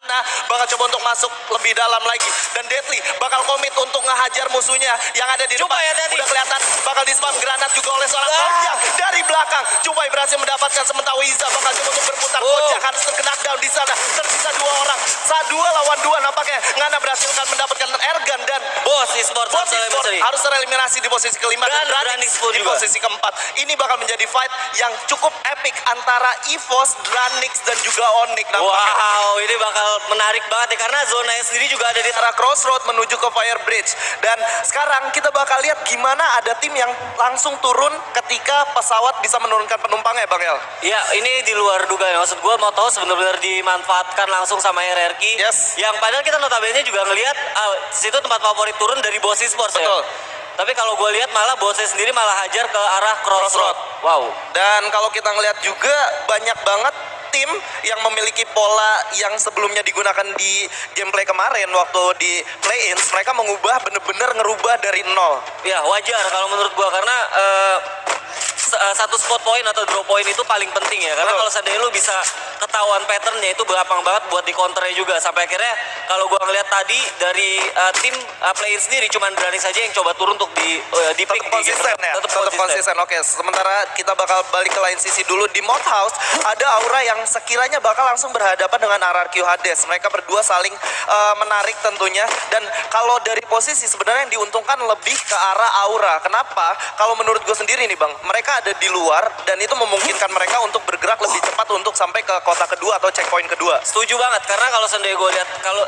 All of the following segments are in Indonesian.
Nah, bakal coba untuk masuk lebih dalam lagi. Dan Deadly bakal komit untuk ngehajar musuhnya yang ada di depan. Cupai ya, Deadly. Udah kelihatan bakal di-spam granat juga oleh seorang Kocak dari belakang. Cupai berhasil mendapatkan, sementara Wiza bakal coba untuk berputar. Kocak harus knockdown di sana. Tersisa 2 orang. 2 lawan 2 nampaknya. Ngana berhasil mendapatkan Ergan dan Boss Esports harus tereliminasi di posisi kelima dan Dranix pun di juga. posisi keempat. Ini bakal menjadi fight yang cukup epic antara EVOS, Dranix dan juga Onyx nampaknya. Wow, ini bakal menarik banget ya karena zonanya sendiri juga ada di Arah crossroad menuju ke Fire Bridge. Dan sekarang kita bakal lihat gimana ada tim yang langsung turun ketika pesawat bisa menurunkan penumpangnya, Bang El. Ya, ini di luar dugaan. Maksud gue mau tahu benar-benar dimanfaatkan langsung sama RRQ. Yes. Yang padahal kita notabene juga ngelihat situ tempat favorit turun dari Boss Esports ya. Betul. Tapi kalau gue lihat malah bosnya sendiri malah hajar ke arah crossroad. Wow. Dan kalau kita ngelihat juga banyak banget tim yang memiliki pola yang sebelumnya digunakan di gameplay kemarin waktu di play-ins, mereka mengubah bener-bener ngerubah dari nol. Ya wajar kalau menurut gue karena satu spot point atau draw point itu paling penting ya karena kalau seandainya lu bisa ketahuan patternnya itu gampang banget buat di counternya juga sampai akhirnya kalau gua ngeliat tadi dari tim player sendiri cuman Dranix saja yang coba turun untuk di pick Tetap konsisten ya, tetap konsisten. Oke, sementara kita bakal balik ke lain sisi dulu. Di Mod House ada Aura yang sekiranya bakal langsung berhadapan dengan RRQ Hades. Mereka berdua saling menarik tentunya. Dan kalau dari posisi sebenarnya yang diuntungkan lebih ke arah Aura. Kenapa? Kalau menurut gue sendiri nih Bang, mereka ada di luar dan itu memungkinkan mereka untuk bergerak lebih cepat untuk sampai ke kota kedua atau checkpoint kedua. Setuju banget karena kalau seandainya gue lihat kalau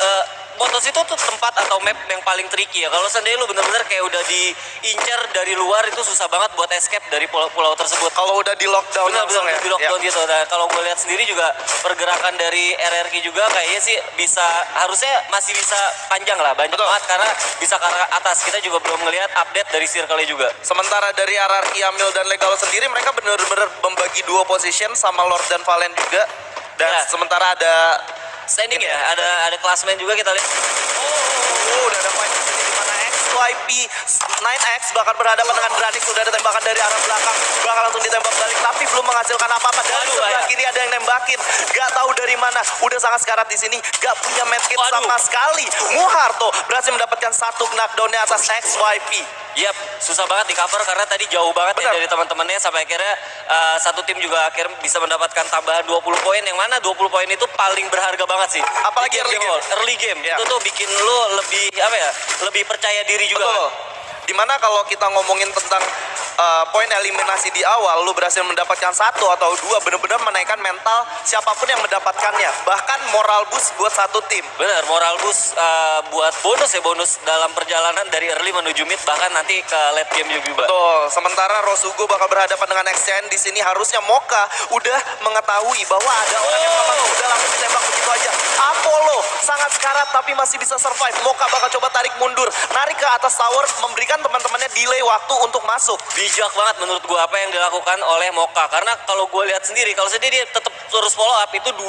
Motos itu tuh tempat atau map yang paling tricky ya. Kalau seandainya lu bener-bener kayak udah diincar dari luar itu susah banget buat escape dari pulau tersebut. Kalau udah di lockdown langsung ya. Di lockdown gitu. Nah, kalau gue lihat sendiri juga pergerakan dari RRQ juga kayaknya sih bisa harusnya masih bisa panjang lah banyak banget karena bisa ke arah atas. Kita juga belum ngelihat update dari circle-nya juga. Sementara dari RRQ Amil dan Legalo sendiri mereka bener-bener membagi 2 position sama Lord dan Valen juga. Dan sementara ada standing ya, ada klasmen juga kita lihat. Udah ada fight di sini di mana XYP 9X bakal berhadapan dengan Dranix. Sudah ada tembakan dari arah belakang, bakal langsung ditembak balik tapi belum menghasilkan apa-apa. Dari sebelah kiri ada yang nembakin, gak tahu dari mana. Udah sangat sekarat di sini, gak punya medkit sama sekali. Muharto berhasil mendapatkan 1 knockdown-nya atas XYP. Yap, susah banget di cover karena tadi jauh banget ya dari teman-temannya sampai akhirnya satu tim juga akhirnya bisa mendapatkan tambahan 20 poin yang mana 20 poin itu paling berharga banget sih. Apalagi early game. Itu tuh bikin lu lebih lebih percaya diri juga. Betul. Dimana kalau kita ngomongin tentang poin eliminasi di awal, lu berhasil mendapatkan 1 atau 2, benar-benar menaikkan mental siapapun yang mendapatkannya. Bahkan moral boost buat satu tim. Benar, moral boost buat bonus dalam perjalanan dari early menuju mid bahkan nanti ke late game juga. Betul. Sementara Rosugo bakal berhadapan dengan XCN di sini. Harusnya Moka udah mengetahui bahwa ada orang yang memang udah langsung ditembak begitu aja. Apollo sangat sekarat tapi masih bisa survive. Moka bakal coba tarik mundur, narik ke atas tower, memberikan teman-temannya delay waktu untuk masuk. Bijak banget menurut gue apa yang dilakukan oleh Moka karena kalau gue lihat sendiri kalau sendiri dia tetap terus follow up itu 3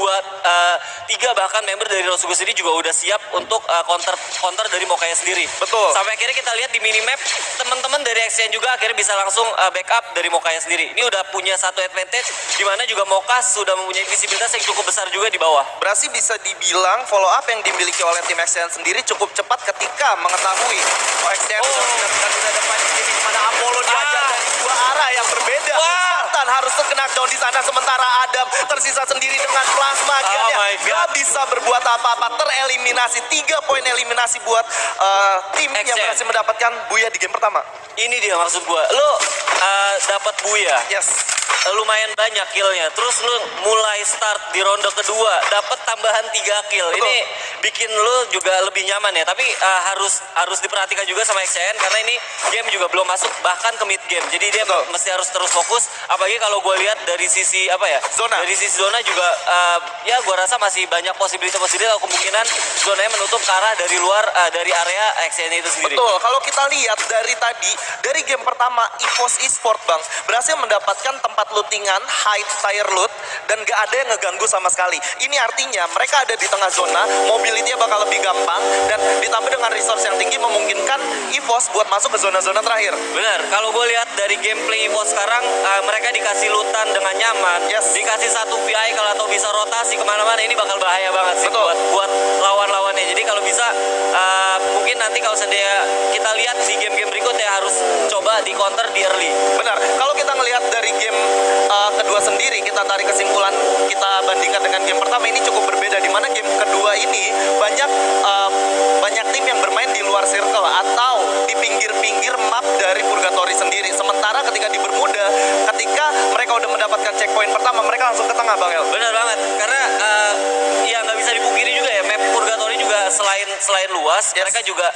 bahkan member dari Rosugo sendiri juga udah siap untuk counter dari Mokanya sendiri. Betul. Sampai akhirnya kita lihat di minimap teman-teman dari XCN juga akhirnya bisa langsung backup dari Mokanya sendiri. Ini udah punya satu advantage di mana juga Moka sudah mempunyai visibilitas yang cukup besar juga di bawah. Berarti bisa dibilang follow up yang dimiliki oleh tim XCN sendiri cukup cepat ketika mengetahui XCN udah ada fight di sini di mana Apollo diajar dari 2 arah yang berbeda. Spartan harus terkena down di sana sementara Adam tersisa sendiri dengan plasma akhirnya gak bisa berbuat apa-apa, tereliminasi. 3 poin eliminasi buat tim yang berhasil mendapatkan Buya di game pertama. Ini dia maksud gua, lu dapat Buya. Yes. Lumayan banyak killnya, terus lu mulai start di ronde kedua dapat tambahan 3 kill. Ini bikin lu juga lebih nyaman ya, tapi harus diperhatikan juga sama XCN karena ini game juga belum masuk bahkan ke mid game, jadi dia mesti harus terus fokus. Apalagi kalau gue lihat dari sisi zona, dari sisi zona juga ya gue rasa masih banyak posibilitas atau kemungkinan zonanya menutup ke arah dari luar dari area XCN itu sendiri. Betul, kalau kita lihat dari tadi dari game pertama EVOS Esports Bang berhasil mendapatkan tempat lootingan, high tier loot, dan gak ada yang ngeganggu sama sekali. Ini artinya mereka ada di tengah zona, mobility bakal lebih gampang, dan ditambah dengan resource yang tinggi memungkinkan EVOS buat masuk ke zona-zona terakhir. Benar, kalau gue lihat dari gameplay EVOS sekarang, mereka dikasih lootan dengan nyaman, dikasih 1 vehicle atau bisa rotasi kemana-mana, ini bakal bahaya banget sih buat nanti kalau seandainya kita lihat di game-game berikutnya harus coba di counter di early. Benar. Kalau kita ngelihat dari game kedua sendiri, kita tarik kesimpulan, kita bandingkan dengan game pertama, ini cukup berbeda. Di mana game kedua ini banyak tim yang bermain di luar circle atau di pinggir-pinggir map dari Purgatory sendiri. Sementara ketika di Bermuda, ketika mereka udah mendapatkan checkpoint pertama, mereka langsung ke tengah, Bang El. Benar banget, karena ya nggak bisa dipungkiri juga ya, map Purgatory juga selain luas, mereka juga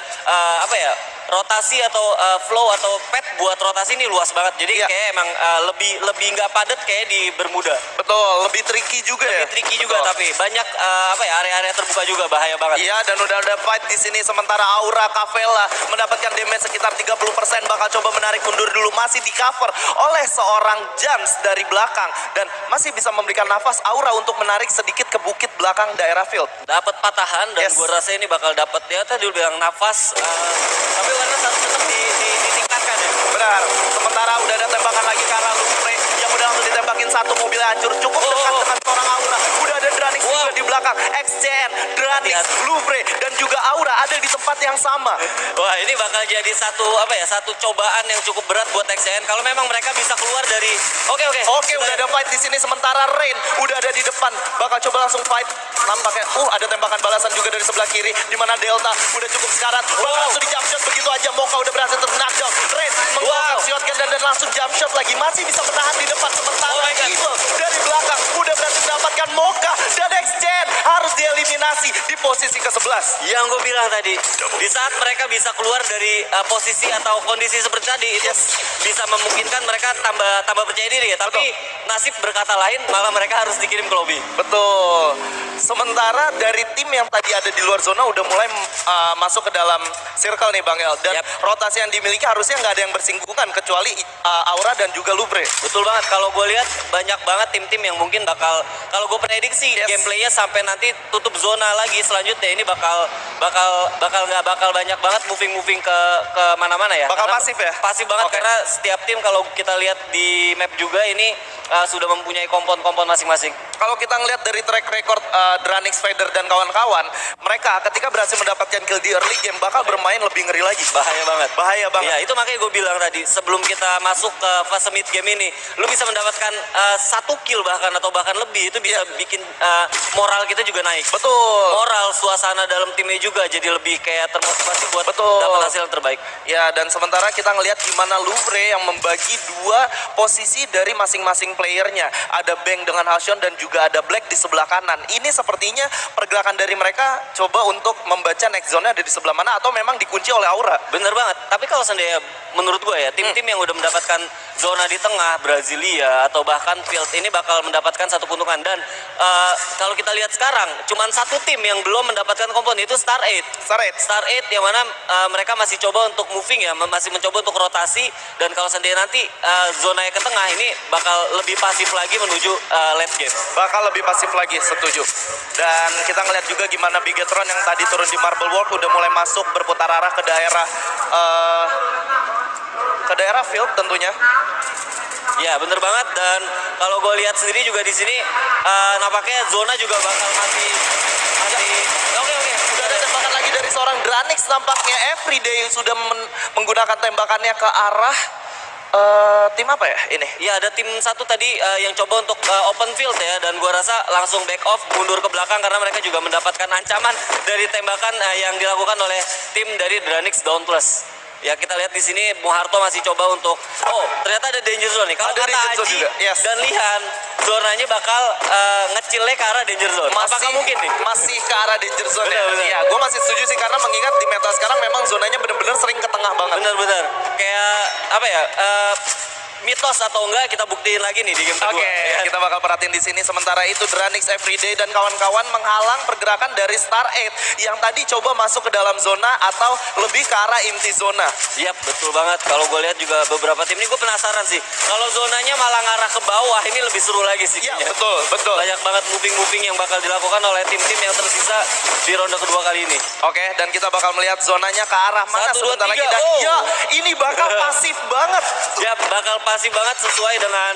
rotasi atau flow atau pet buat rotasi ini luas banget. Jadi kayak emang lebih nggak padat kayak di Bermuda. Betul, lebih tricky juga ya. Lebih tricky juga, tapi banyak area-area terbuka juga, bahaya banget. Iya, dan udah ada fight di sini. Sementara Aura Cavella mendapatkan damage sekitar 30%, bakal coba menarik mundur dulu, masih di cover oleh seorang Jans dari belakang dan masih bisa memberikan nafas Aura untuk menarik sedikit ke bukit belakang daerah field. Dapat patahan dan gue rasa ini bakal dapat, ya tadi bilang nafas, tapi warna harus tetap ditingkatkan ya. Benar. Sementara udah ada tembakan lagi ke arah Lufre yang udah langsung ditembakin satu, mobil hancur cukup dekat dengan seorang Aura. Udah ada Dranix juga di belakang. XCN, Dranix, Lufre dan juga Aura ada di tempat yang sama. Wah, ini bakal jadi satu cobaan yang cukup berat buat XCN kalau memang mereka bisa keluar dari Oke, udah ada fight di sini. Sementara Rain udah ada di depan, bakal coba langsung fight. Nampaknya ada tembakan balasan juga dari sebelah kiri di mana Delta udah cukup sekarat. Bakal langsung di jump shot begitu aja. Moka udah berhasil knockdown. Rain menggunakan shotgun dan langsung jump shot lagi, masih bisa bertahan di depan. Sementara Evil dari belakang udah berhasil mendapatkan Moka dan XCN harus dieliminasi di posisi ke-11. Yang gue bilang tadi, di saat mereka bisa keluar dari posisi atau kondisi seperti tadi, itu bisa memungkinkan mereka tambah percaya diri ya. Tapi nasib berkata lain, malah mereka harus dikirim ke lobby. Betul. Sementara dari tim yang tadi ada di luar zona udah mulai masuk ke dalam circle nih, Bang El. Dan rotasi yang dimiliki harusnya nggak ada yang bersinggungan kecuali Aura dan juga Lufre. Betul banget. Kalau gue lihat banyak banget tim-tim yang mungkin bakal, kalau gue prediksi gameplaynya sampai nanti tutup zona lagi selanjutnya, ini bakal banyak banget moving ke mana-mana ya. Bakal karena pasif ya? Pasif banget karena setiap tim kalau kita lihat di map juga ini sudah mempunyai kompon-kompon masing-masing. Kalau kita ngelihat dari track record Dranix, Vader dan kawan-kawan, mereka ketika berhasil mendapatkan kill di early game bakal bermain lebih ngeri lagi. Bahaya banget. Bahaya banget. Ya, itu makanya gue bilang tadi, sebelum kita masuk ke fase mid game ini, lu bisa mendapatkan 1 kill atau bahkan lebih, itu bisa bikin moral kita juga naik. Betul. Moral, suasana dalam timnya juga jadi lebih kayak termotivasi buat dapat hasil yang terbaik. Ya, dan sementara kita ngelihat gimana Lufre yang membagi 2 posisi dari masing-masing playernya. Ada Bang dengan Halcyon dan juga ada Black di sebelah kanan. Ini sepertinya pergerakan dari mereka coba untuk membaca next zone-nya ada di sebelah mana atau memang dikunci oleh Aura. Bener banget. Tapi kalau seandainya menurut gue ya, tim-tim yang udah mendapatkan zona di tengah, Brasilia atau bahkan Field ini bakal mendapatkan satu keuntungan. Dan kalau kita lihat sekarang, cuman satu tim yang belum mendapatkan kompon, itu Star 8 yang mana mereka masih coba untuk moving ya, masih mencoba untuk rotasi. Dan kalau seandainya nanti zonanya ke tengah, ini bakal lebih pasif lagi menuju late game. Bakal lebih pasif lagi, setuju. Dan kita ngeliat juga gimana Bigetron yang tadi turun di Marble World udah mulai masuk berputar arah ke daerah field tentunya. Ya, bener banget. Dan kalau gue lihat sendiri juga di sini nampaknya zona juga bakal masih oke. Sudah ada tembakan lagi dari seorang Dranix tampaknya. Everyday sudah menggunakan tembakannya ke arah tim apa ya ini? Ya, ada tim satu tadi yang coba untuk open field ya, dan gua rasa langsung back off, mundur ke belakang karena mereka juga mendapatkan ancaman dari tembakan yang dilakukan oleh tim dari Dranix Dauntless. Ya, kita lihat di sini Muharto masih coba untuk ternyata ada danger zone nih. Kalau kata Aji dan Lihan, zonanya bakal ngecilnya ke arah danger zone. Apakah mungkin nih? Masih ke arah danger zone ya? Iya, gue masih setuju sih karena mengingat di meta sekarang memang zonanya benar-benar sering ke tengah banget. Bener-bener. Kayak apa ya? Mitos atau enggak kita buktiin lagi nih di game kedua. Oke, kita bakal perhatiin di sini. Sementara itu Dranix, Everyday dan kawan-kawan menghalang pergerakan dari Star 8 yang tadi coba masuk ke dalam zona atau lebih ke arah inti zona. Yap, betul banget. Kalau gue lihat juga beberapa tim ini gue penasaran sih. Kalau zonanya malah ngarah ke bawah, ini lebih seru lagi sih. Iya, betul. Banyak banget moving-moving yang bakal dilakukan oleh tim-tim yang tersisa di ronde kedua kali ini. Oke, dan kita bakal melihat zonanya ke arah mana sebentar lagi. Dan ini bakal pasif banget. Yap, bakal pasif spekulasi banget sesuai dengan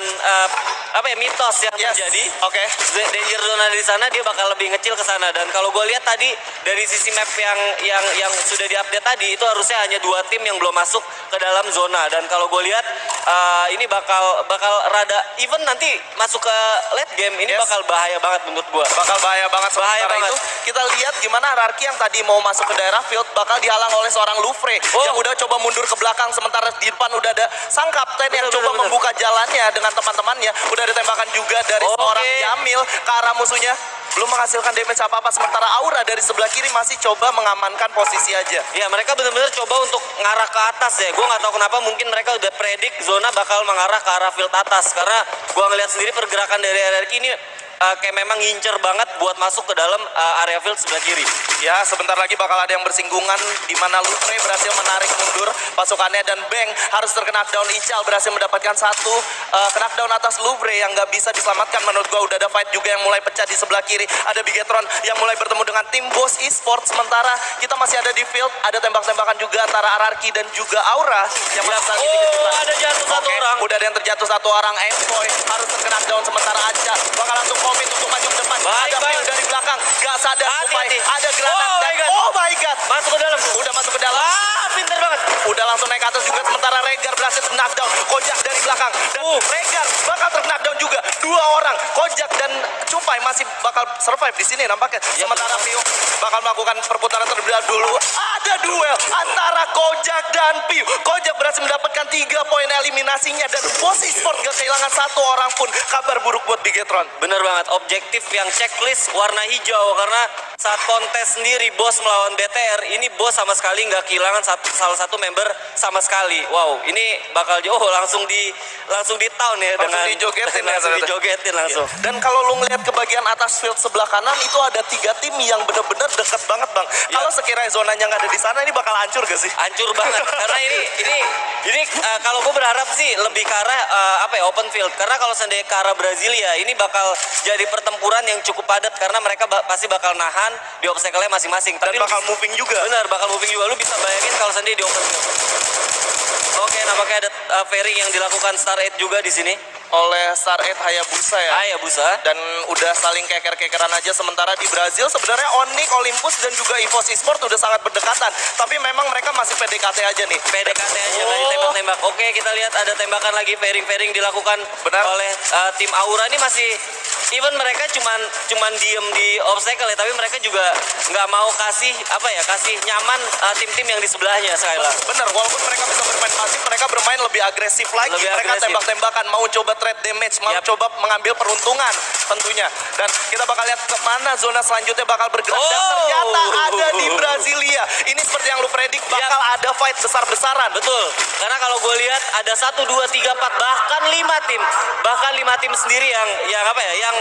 mitos yang terjadi. Oke. Danger zone di sana dia bakal lebih ngecil ke sana, dan kalau gue lihat tadi dari sisi map yang sudah diupdate tadi itu harusnya hanya 2 tim yang belum masuk ke dalam zona, dan kalau gue lihat ini bakal rada even nanti masuk ke late game ini bakal bahaya banget menurut gue. Bakal bahaya banget. Bahaya Sementara banget. itu kita lihat gimana Ararki yang tadi mau masuk ke daerah field bakal dihalang oleh seorang Lufre yang udah coba mundur ke belakang, sementara di depan udah ada sang kapten yang coba membuka jalannya dengan teman-temannya. Udah ada tembakan juga dari seorang Yamil ke arah musuhnya, belum menghasilkan damage apa-apa, sementara Aura dari sebelah kiri masih coba mengamankan posisi aja. Ya, mereka benar-benar coba untuk ngarah ke atas ya. Gue nggak tahu kenapa, mungkin mereka udah predik zona bakal mengarah ke arah field atas, karena gue ngeliat sendiri pergerakan dari RRQ ini kayak memang ngincer banget buat masuk ke dalam area field sebelah kiri. Ya, sebentar lagi bakal ada yang bersinggungan di mana Lufre berhasil menarik mundur pasukannya dan Bang harus terkena knockdown. Ical berhasil mendapatkan satu knockdown atas Lufre yang nggak bisa diselamatkan. Menurut gua udah ada fight juga yang mulai pecah di sebelah kiri. Ada Bigetron yang mulai bertemu dengan tim Boss Esports, sementara kita masih ada di field. Ada tembak-tembakan juga antara Ararki dan juga Aura yang ada jatuh satu orang. Udah ada yang terjatuh satu orang. Emboy harus terkena knockdown, sementara Aca bakal langsung komit untuk maju ke depan. Baik, Ada Phil dari belakang, gak sadar. Hati-hati. Ada granat oh my god, Masuk ke dalam. udah masuk ke dalam. Pinter banget. Udah langsung naik ke atas juga, sementara Regar berhasil knockdown Kojak dari belakang, dan Regar bakal terknockdown juga. 2 orang, Kojak dan Cupai masih bakal survive di sini nampaknya. Sementara Pio bakal melakukan perputaran terlebih dahulu. Ada duel antara Kojak dan Pio. Kojak berhasil mendapatkan 3 poin eliminasinya, dan Boss Esports gak kehilangan 1 orang pun. Kabar buruk buat Bigetron. Bener banget, objektif yang checklist warna hijau, karena saat kontes sendiri Boss melawan BTR ini Boss sama sekali nggak kehilangan salah satu member sama sekali. Wow, ini bakal langsung di town ya, Langsung dengan dijogetin ya, langsung ternyata. dijogetin langsung. Dan kalau lu ngeliat ke bagian atas field sebelah kanan itu ada 3 tim yang bener-bener deket banget, Bang. Kalau sekiranya zonanya nggak ada di sana, ini bakal hancur gak sih? Hancur banget karena ini kalau gue berharap sih lebih ke arah open field, karena kalau seandainya ke arah Brasilia ini bakal jadi pertempuran yang cukup padat, karena mereka pasti bakal nahan di obstacle-nya masing-masing. Dan bakal moving juga. Benar, bakal moving juga. Lu bisa bayangin kalau seandainya di open field. Oke, nampaknya ada fairing yang dilakukan Star 8 juga di sini Oleh Star 8 Hayabusa ya. Hayabusa. Dan udah saling keker-kekeran aja. Sementara di Brazil sebenarnya Onyx, Olympus dan juga EVOS Esports udah sangat berdekatan. Tapi memang mereka masih PDKT aja nih. PDKT aja, nggak ditembak-tembak. Oke, kita lihat ada tembakan lagi, fairing dilakukan oleh tim Aura. Ini masih even mereka cuman diem di obstacle ya, tapi mereka juga nggak mau kasih nyaman tim-tim yang di sebelahnya, Skylar. Bener, walaupun mereka bisa bermain pasif, mereka bermain lebih agresif lagi. Mereka tembak-tembakan, mau coba trade damage, mau coba mengambil peruntungan tentunya. Dan kita bakal lihat kemana zona selanjutnya bakal bergerak. Dan ternyata ada di Brasilia. Ini seperti yang lu predik, bakal ada fight besar-besaran. Betul, karena kalau gue lihat ada 1, 2, 3, 4, bahkan 5 tim sendiri yang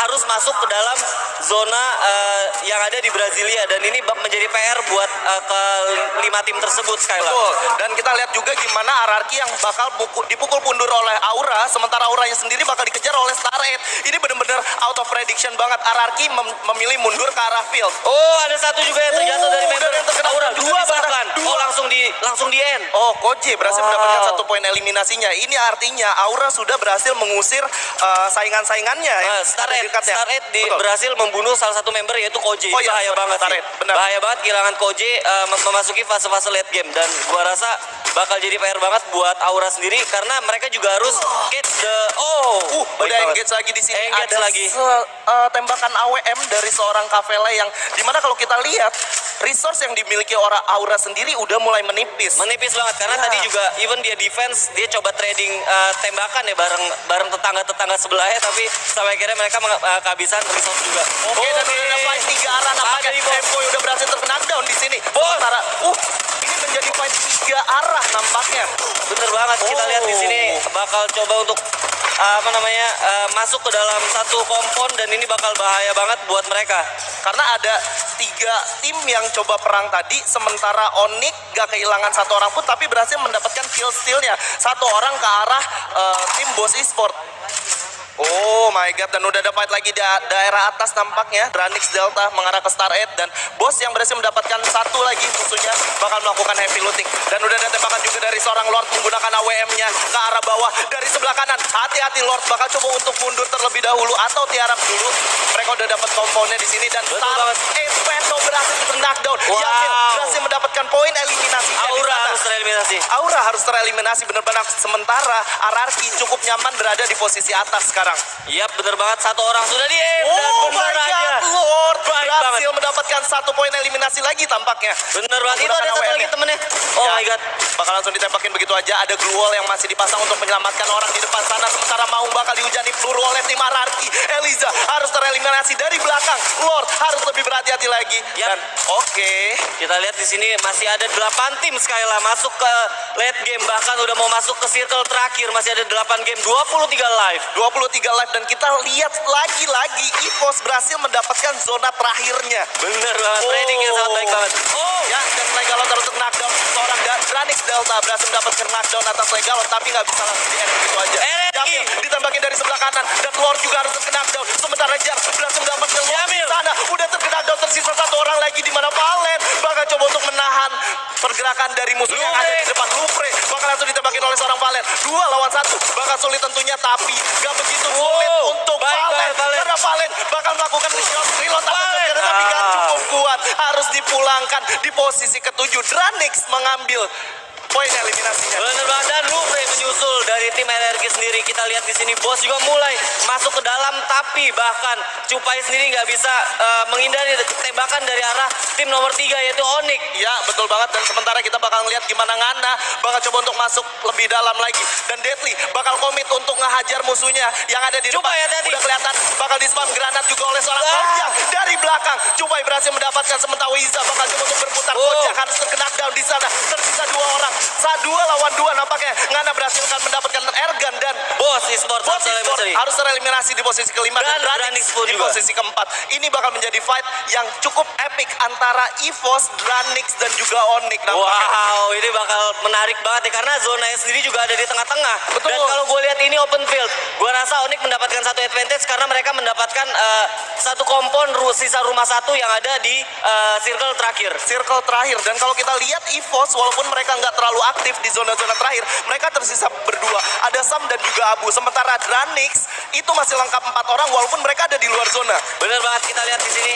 harus masuk ke dalam zona yang ada di Brasilia, dan ini menjadi PR buat ke 5 tim tersebut, Skylar. Betul. Dan kita lihat juga gimana Ararki yang bakal dipukul mundur oleh Aura, sementara Auranya sendiri bakal dikejar oleh Star 8. Ini bener-bener out of prediction banget. Ararki memilih mundur ke arah field. Oh, ada satu juga yang terjatuh dari member yang terkena Aura. juga 2 bahkan. Oh, langsung di end. Oh, Koji berhasil mendapatkan 1 poin eliminasinya. Ini artinya Aura sudah berhasil mengusir saingan-saingannya. Star 8 berhasil membunuh salah satu member, yaitu Koji. Bahaya banget sih. Bahaya banget kehilangan Koji memasuki fase-fase late game, dan gua rasa bakal jadi PR banget buat Aura sendiri, karena mereka juga harus catch the udah engage lagi di sini. Engage ada lagi. Tembakan AWM dari seorang Kavela yang dimana kalau kita lihat resource yang dimiliki orang Aura sendiri udah mulai menipis banget, karena tadi juga even dia defense, dia coba trading tembakan ya bareng tetangga sebelahnya, tapi sampai akhirnya mereka kehabisan resource juga. Oke, dan udah ada fight 3 arah, nampaknya Emboy udah berhasil terknockdown di sini. Sementara ini menjadi fight 3 arah nampaknya. Bener banget, kita lihat di sini bakal coba untuk masuk ke dalam satu kompon, dan ini bakal bahaya banget buat mereka. Karena ada 3 tim yang coba perang tadi, sementara Onyx gak kehilangan 1 orang pun, tapi berhasil mendapatkan kill steal-nya 1 orang ke arah tim Boss Esports. Oh my god, dan udah ada fight lagi di daerah atas nampaknya. Dranix Delta mengarah ke Star 8 dan bos yang berhasil mendapatkan satu lagi musuhnya bakal melakukan heavy looting. Dan udah ada tembakan juga dari seorang Lord menggunakan AWM-nya ke arah bawah dari sebelah kanan. Hati-hati Lord bakal coba untuk mundur terlebih dahulu atau tiarap dulu. Mereka udah dapat komponnya di sini dan Star Espeto berhasil knockdown. Wow. Yamil berhasil mendapatkan poin eliminasi. Aura harus tereliminasi. Aura harus tereliminasi benar-benar, sementara Ararki cukup nyaman berada di posisi atas sekarang. Yap, bener banget, satu orang sudah di aim dan Oh bener my aja. god, Lord Baik berhasil banget. mendapatkan satu poin eliminasi lagi tampaknya. Bener banget, itu ada Menggunakan satu AWM-nya. lagi temennya. Oh Ya, my god. bakal langsung ditembakin begitu aja. Ada glue wall yang masih dipasang untuk menyelamatkan orang di depan sana. Sementara Maung bakal dihujani peluru oleh tim Ararki. Eliza harus tereliminasi dari belakang. Lord harus lebih berhati-hati lagi. Yap. Dan oke. Kita lihat di sini masih ada 8 tim Skyla masuk ke late game, bahkan udah mau masuk ke circle terakhir. Masih ada 8 game, 23 live. 23 live dan kita lihat lagi-lagi EVOS berhasil mendapatkan zona terakhirnya. Bener banget, trading yang sangat baik banget. Oh, Ya, dan Legalot harus knockdown seorang Dranix Delta berhasil mendapatkan knockdown atas Legalot tapi nggak bisa langsung di end begitu aja. Yamil ditembakin dari sebelah kanan dan Lord juga harus knockdown. Sementara Jar berhasil mendapatkan Lord di sana. Udah knockdown, tersisa satu orang lagi di mana Valen bakal coba untuk menahan pergerakan dari musuh yang ada di depan. Lufre bakal langsung ditembakin oleh seorang Valen. 2 lawan 1 bakal sulit tentunya, tapi gak begitu sulit untuk baik, Valen. Valen. Karena Valen bakal melakukan reload tapi gak cukup kuat. Harus dipulangkan di posisi ke-7. Dranix mengambil poin eliminasinya. bener banget, dan Lufre menyusul dari tim LRQ sendiri. Kita lihat di sini bos juga mulai masuk ke dalam, tapi bahkan Cupai sendiri nggak bisa menghindari tembakan dari arah tim nomor 3 yaitu Onyx. Ya, betul banget. Dan sementara kita bakal ngeliat gimana Ngana bakal coba untuk masuk lebih dalam lagi. Dan Deadly bakal komit untuk ngehajar musuhnya yang ada di Cupai, depan. hati-hati. Udah kelihatan bakal di-spam granat juga oleh seorang Kocak dari belakang. Cupai berhasil mendapatkan, sementara Wiza bakal coba untuk berputar. Kocak harus knockdown di sana. Tersisa 2 orang. 2 lawan 2 nampaknya. Ngana berhasil mendapatkan Ergan dan Bos Esports Bos Esports harus tereliminasi di posisi kelima Dan dan Dranix Dranix pun di juga. posisi keempat. Ini bakal menjadi fight yang cukup epic antara EVOS, Dranix dan juga Onyx nampaknya. Wow, ini bakal menarik banget ya, karena zonanya sendiri juga ada di tengah-tengah. Betul. Dan kalau gue lihat ini open field, gue rasa Onyx mendapatkan satu advantage karena mereka mendapatkan satu kompon sisa rumah satu yang ada di circle terakhir. Circle terakhir, dan kalau kita lihat EVOS walaupun mereka nggak terlalu aktif di zona-zona terakhir, mereka tersisa berdua, ada Sam dan juga Abu. Sementara Dranix itu masih lengkap 4 orang walaupun mereka ada di luar zona. Bener banget, kita lihat di sini.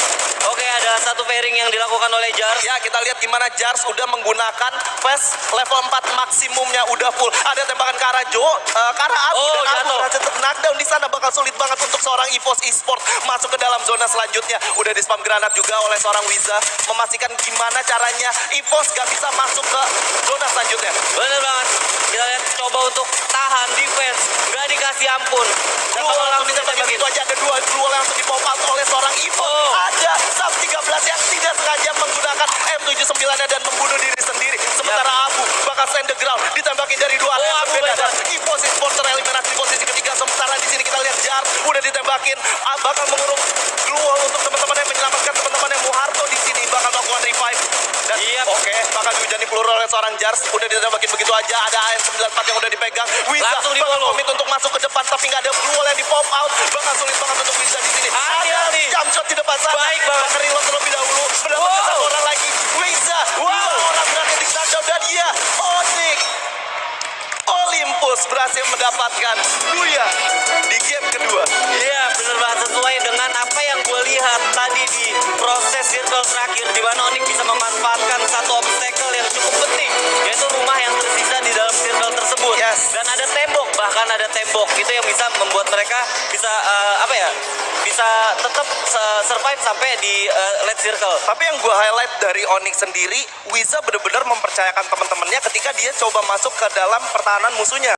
Oke, ada satu pairing yang dilakukan oleh Jars. Ya, kita lihat gimana Jars udah menggunakan Fast level 4 maksimumnya udah full. Ada tembakan ke arah ke arah Abu, Oh, dan Abu jatuh. berhasil knockdown di sana. Bakal sulit banget untuk seorang EVOS Esports masuk ke dalam zona selanjutnya. Udah di spam granat juga oleh seorang Wiza, memastikan gimana caranya EVOS gak bisa masuk ke zona selanjutnya. Bener banget. Kita lihat coba untuk tahan defense, nggak dikasih ampun. Dan Dua kalau langsung ditembak ditembakin. begitu aja, ada 2 duel yang langsung dipop out oleh seorang EVOS. Oh. Ada Sam 13 yang tidak sengaja menggunakan M79-nya dan membunuh diri sendiri. Sementara Abu bakal stand the ground, ditembakin dari 2 arah yang Abu berbeda. bebas. Dan EVOS Esports tereliminasi di posisi ketiga. Sementara di sini kita lihat Jar udah ditembakin, bakal mengurung glue wall untuk teman-teman yang menyelamatkan teman-temannya. Muharto di sini bakal melakukan revive. Dan Yap. oke, bakal dihujani peluru oleh seorang Jars. Udah ditembakin begitu aja. Ada AN94 yang udah dipegang. Wiza Langsung bakal di-follow. komit untuk masuk ke depan, tapi nggak ada blue wall yang di pop out. Bakal sulit banget untuk Wiza di sini. Hati-hati. Ada jump shot di depan sana. Baik banget. Bakal reload terlebih dahulu. Mendapatkan Wow. satu orang lagi. Wiza, 2 orang berhasil di knockdown, dan dia Onyx Olympus berhasil mendapatkan Buya di game kedua. Iya, bener banget, sesuai dengan apa yang gue lihat tadi di proses circle terakhir, di mana Onyx bisa memanfaatkan satu obstacle yang cukup penting, yaitu rumah yang tersisa di dalam circle tersebut. Yes. Dan ada tembok, bahkan ada tembok itu yang bisa membuat mereka bisa bisa tetap survive sampai di late circle. Tapi yang gue highlight dari Onyx sendiri, Wiza benar-benar mempercayakan teman-temannya ketika dia coba masuk ke dalam pertahanan musuhnya.